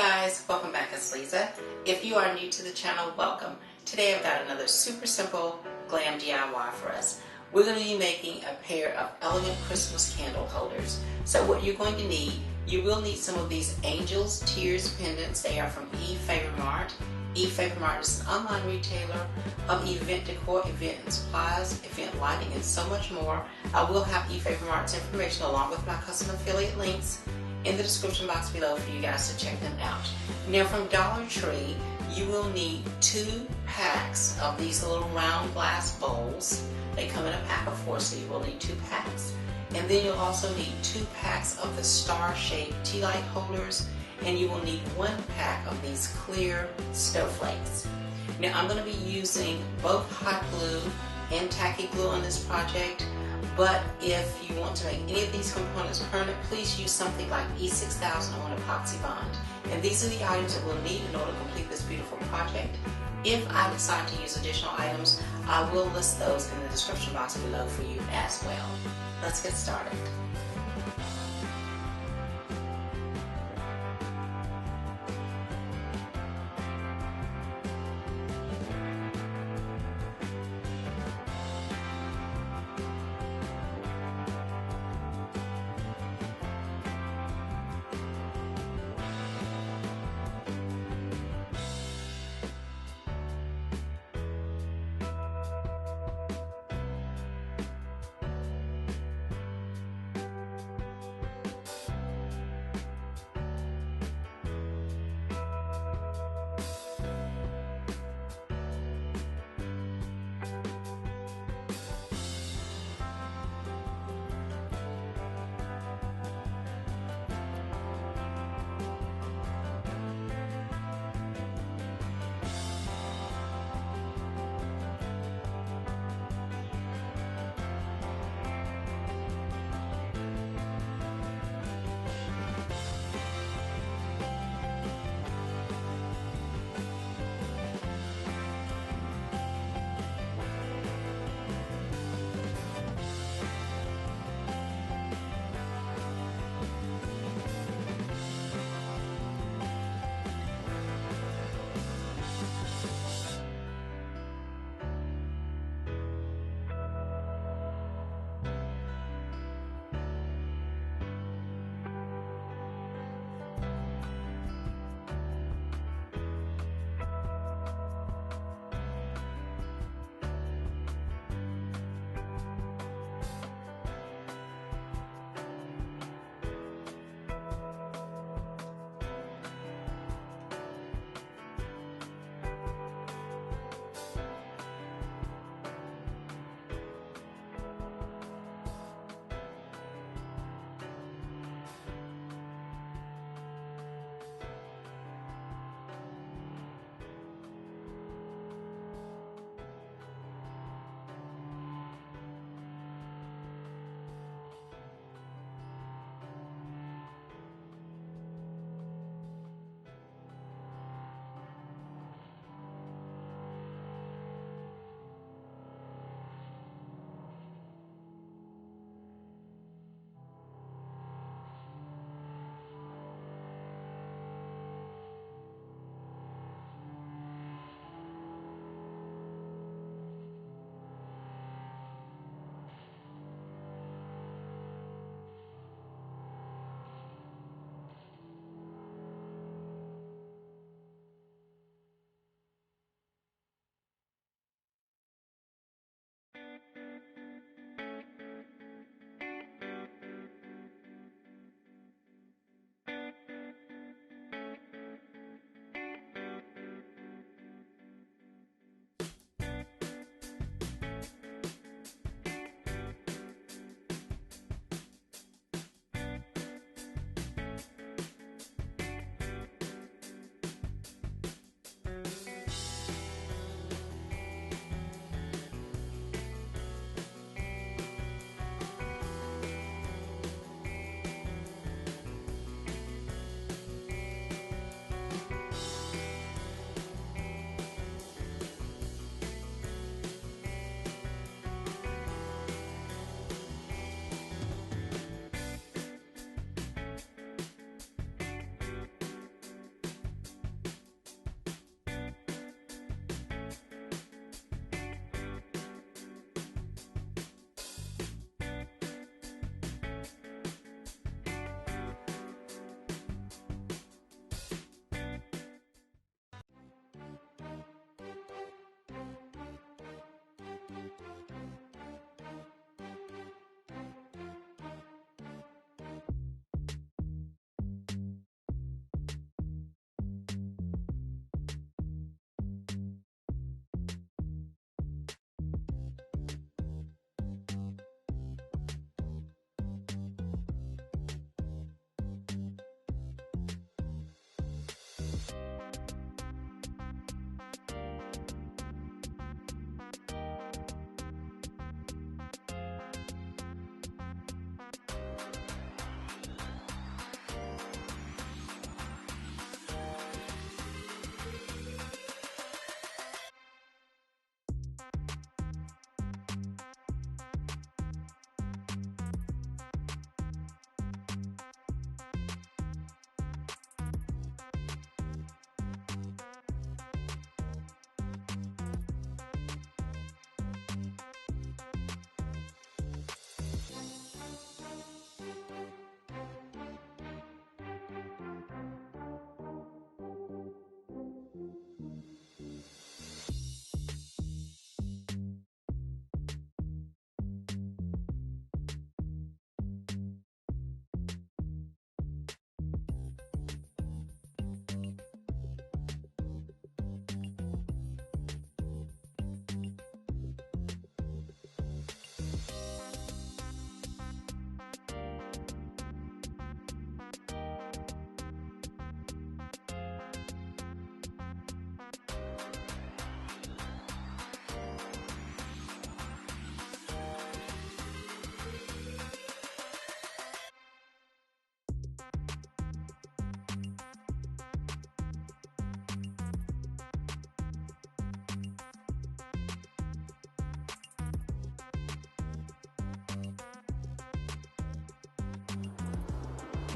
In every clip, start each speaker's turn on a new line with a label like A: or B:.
A: guys, welcome back. It's Lisa. If you are new to the channel, welcome. Today I've got another super simple glam DIY for us. We're going to be making a pair of elegant Christmas candle holders. So what you're going to need, you will need some of these Angels Tears pendants. They are from Efavormart. Efavormart is an online retailer of event decor, event and supplies, event lighting, and so much more. I will have Efavormart's information along with my custom affiliate links in the description box below for you guys to check them out. Now from Dollar Tree, you will need 2 packs of these little round glass bowls. They come in a pack of 4, so you will need 2 packs. And then you'll also need 2 packs of the star-shaped Tealight holders, and you will need 1 pack of these clear Snowflakes. Now I'm going to be using both hot glue and tacky glue on this project, but if you want to make any of these components permanent, please use something like E6000 or an epoxy bond. And these are the items that we'll need in order to complete this beautiful project. If I decide to use additional items, I will list those in the description box below for you as well. Let's get started.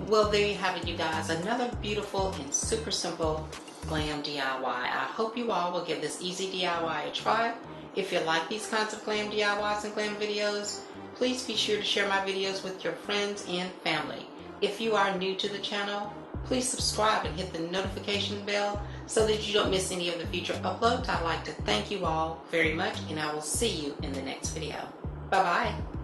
A: Well, there you have it, you guys. Another beautiful and super simple glam DIY. I hope you all will give this easy DIY a try. If you like these kinds of glam DIYs and glam videos, please be sure to share my videos with your friends and family. If you are new to the channel, please subscribe and hit the notification bell so that you don't miss any of the future uploads. I'd like to thank you all very much, and I will see you in the next video. Bye-bye.